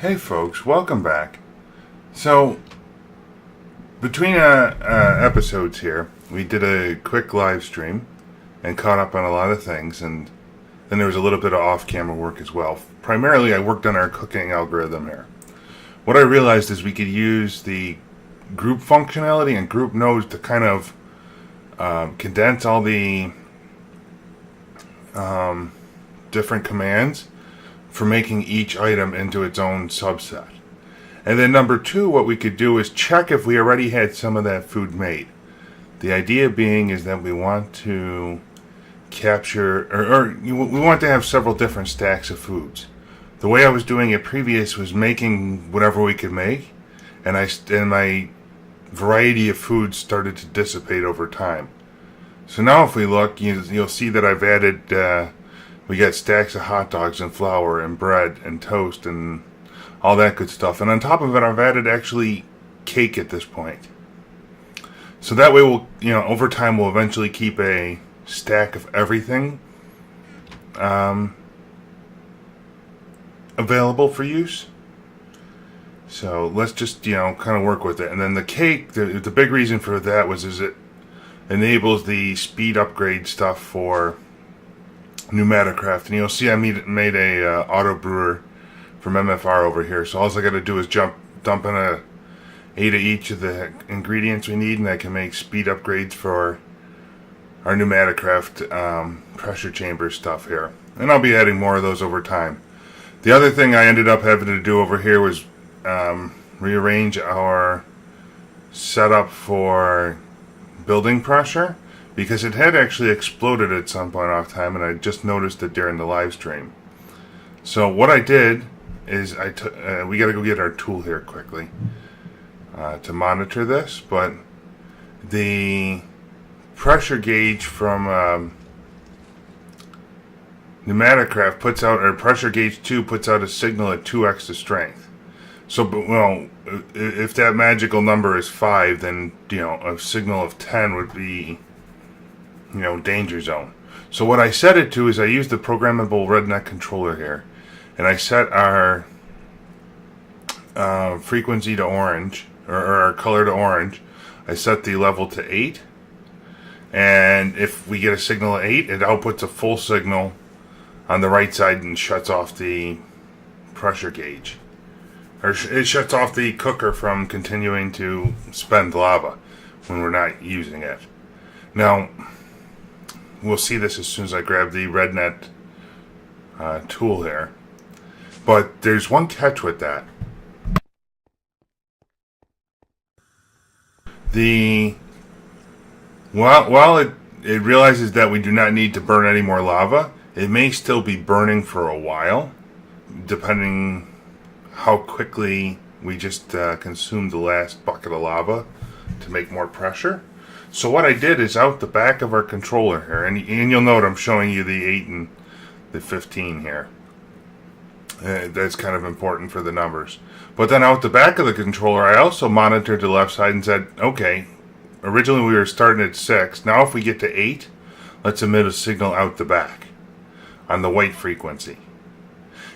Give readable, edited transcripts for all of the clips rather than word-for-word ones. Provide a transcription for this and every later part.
Hey folks, welcome back. So, between episodes here, we did a quick live stream and caught up on a lot of things, and then there was a little bit of off-camera work as well. Primarily, I worked on our cooking algorithm here. What I realized is we could use the group functionality and group nodes to kind of condense all the different commands for making each item into its own subset. And then number two, what we could do is check if we already had some of that food made. The idea being is that we want to capture, or we want to have several different stacks of foods. The way I was doing it previous was making whatever we could make, and my variety of foods started to dissipate over time. So now if we look, you'll see that I've added, we got stacks of hot dogs and flour and bread and toast and all that good stuff. And on top of it, I've added actually cake at this point. So that way over time we'll eventually keep a stack of everything available for use. So let's just, kind of work with it. And then the cake, the big reason for that is it enables the speed upgrade stuff for Pneumaticraft. And you'll see I made a auto brewer from MFR over here. So all I got to do is dump in 8 of each of the ingredients we need, and I can make speed upgrades for our Pneumaticraft pressure chamber stuff here. And I'll be adding more of those over time. The other thing I ended up having to do over here was rearrange our setup for building pressure, because it had actually exploded at some point off time, and I just noticed it during the live stream. So what I did is we got to go get our tool here quickly to monitor this, but the pressure gauge from Pneumaticraft puts out, or pressure gauge 2 puts out a signal at 2x the strength. So, if that magical number is 5, then, a signal of 10 would be, danger zone. So what I set it to is I used the programmable RedNet controller here, and I set our frequency to orange, or our color to orange. I set the level to 8, and if we get a signal at 8, it outputs a full signal on the right side and shuts off the pressure gauge. Or it shuts off the cooker from continuing to spend lava when we're not using it. Now, we'll see this as soon as I grab the RedNet tool here. But there's one catch with that. While it realizes that we do not need to burn any more lava, it may still be burning for a while, depending how quickly we just consumed the last bucket of lava to make more pressure. So what I did is out the back of our controller here, and you'll note I'm showing you the 8 and the 15 here. That's kind of important for the numbers. But then out the back of the controller, I also monitored the left side and said, okay, originally we were starting at 6. Now if we get to 8, let's emit a signal out the back on the white frequency.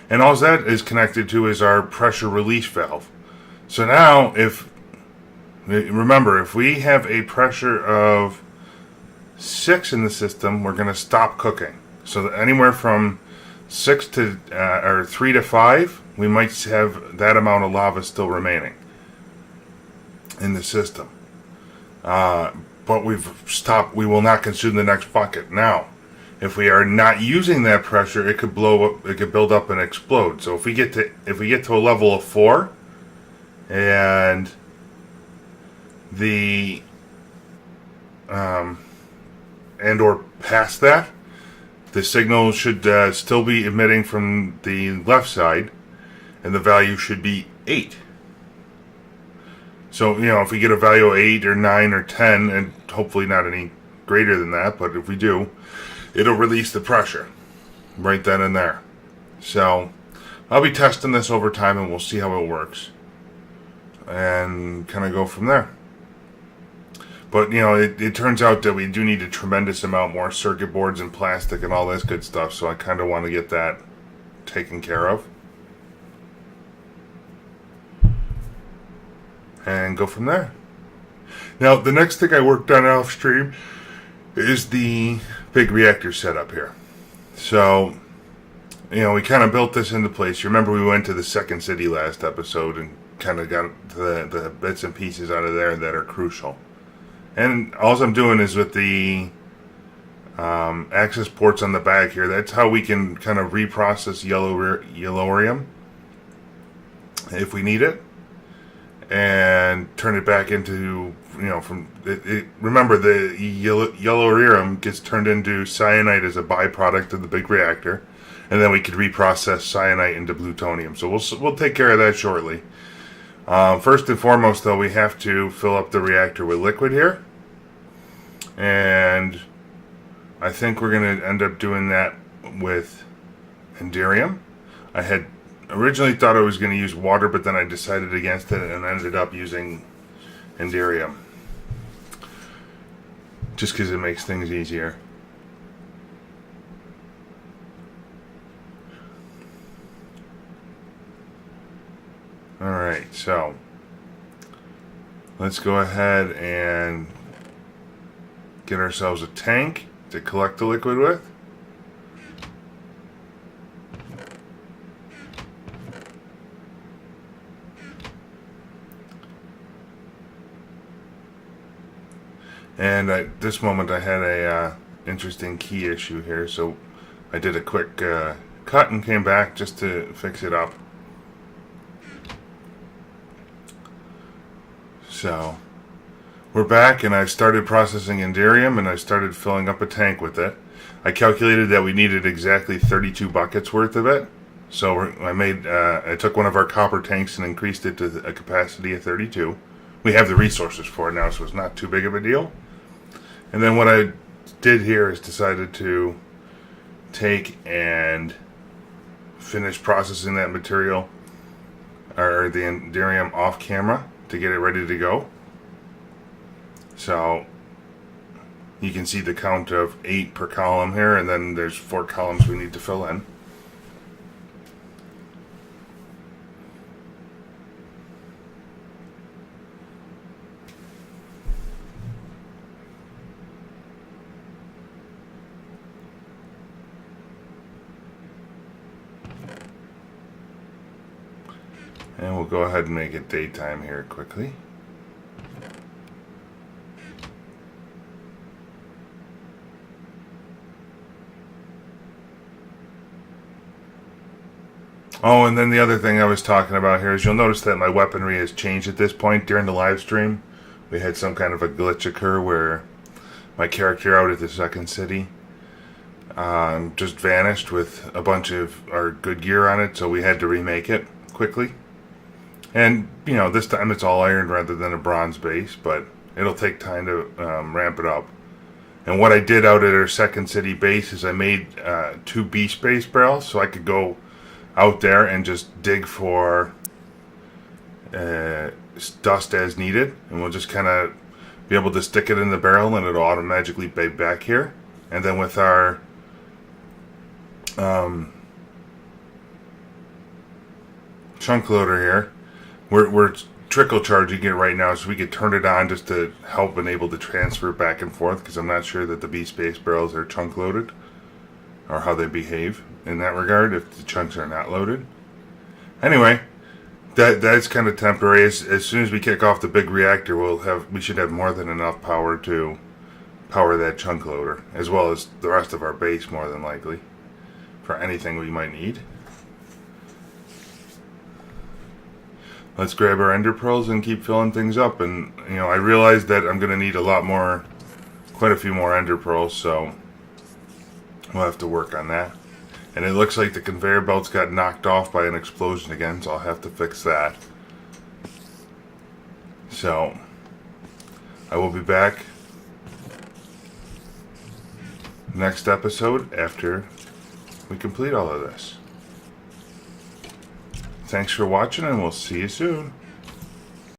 And all that is connected to is our pressure release valve. So now, remember, if we have a pressure of 6 in the system, we're going to stop cooking. So anywhere from 3 to 5, we might have that amount of lava still remaining in the system. But we've stopped. We will not consume the next bucket. Now, if we are not using that pressure, it could blow up. It could build up and explode. So if we get to a level of 4, and or past that, the signal should still be emitting from the left side, and the value should be 8. So if we get a value of 8 or 9 or 10, and hopefully not any greater than that, but if we do, it'll release the pressure right then and there. So I'll be testing this over time, and we'll see how it works, and kind of go from there. But, it turns out that we do need a tremendous amount more circuit boards and plastic and all this good stuff, so I kind of want to get that taken care of. and go from there. Now, the next thing I worked on off stream is the big reactor setup here. So, we kind of built this into place. You remember we went to the second city last episode and kind of got the bits and pieces out of there that are crucial. And all I'm doing is with the access ports on the back here, that's how we can kind of reprocess yellorium if we need it, and turn it back into, remember the yellorium gets turned into cyanide as a byproduct of the big reactor, and then we could reprocess cyanide into plutonium. So we'll take care of that shortly. First and foremost, though, we have to fill up the reactor with liquid here, and I think we're going to end up doing that with Enderium. I had originally thought I was going to use water, but then I decided against it and ended up using Enderium, just because it makes things easier. Alright, so let's go ahead and get ourselves a tank to collect the liquid with. And at this moment I had a interesting key issue here, so I did a quick cut and came back just to fix it up. So we're back, and I started processing Enderium, and I started filling up a tank with it. I calculated that we needed exactly 32 buckets worth of it. So I took one of our copper tanks and increased it to a capacity of 32. We have the resources for it now, so it's not too big of a deal. And then what I did here is decided to take and finish processing that material, or the Enderium, off camera to get it ready to go. So you can see the count of 8 per column here, and then there's 4 columns we need to fill in. And we'll go ahead and make it daytime here quickly. Oh, and then the other thing I was talking about here is you'll notice that my weaponry has changed at this point. During the live stream, we had some kind of a glitch occur where my character out at the second city just vanished with a bunch of our good gear on it, so we had to remake it quickly. And, this time it's all iron rather than a bronze base, but it'll take time to ramp it up. And what I did out at our second city base is I made 2 beast base barrels, so I could go out there and just dig for dust as needed. And we'll just kind of be able to stick it in the barrel and it'll automatically be back here. And then with our chunk loader here, we're trickle charging it right now, so we could turn it on just to help enable the transfer back and forth, because I'm not sure that the beast base barrels are chunk loaded or how they behave in that regard if the chunks are not loaded. Anyway, that's kind of temporary. As soon as we kick off the big reactor, we should have more than enough power to power that chunk loader, as well as the rest of our base, more than likely, for anything we might need. Let's grab our ender pearls and keep filling things up. And I realized that I'm going to need quite a few more ender pearls, so we'll have to work on that. And it looks like the conveyor belts got knocked off by an explosion again, so I'll have to fix that. So I will be back next episode after we complete all of this. Thanks for watching, and we'll see you soon.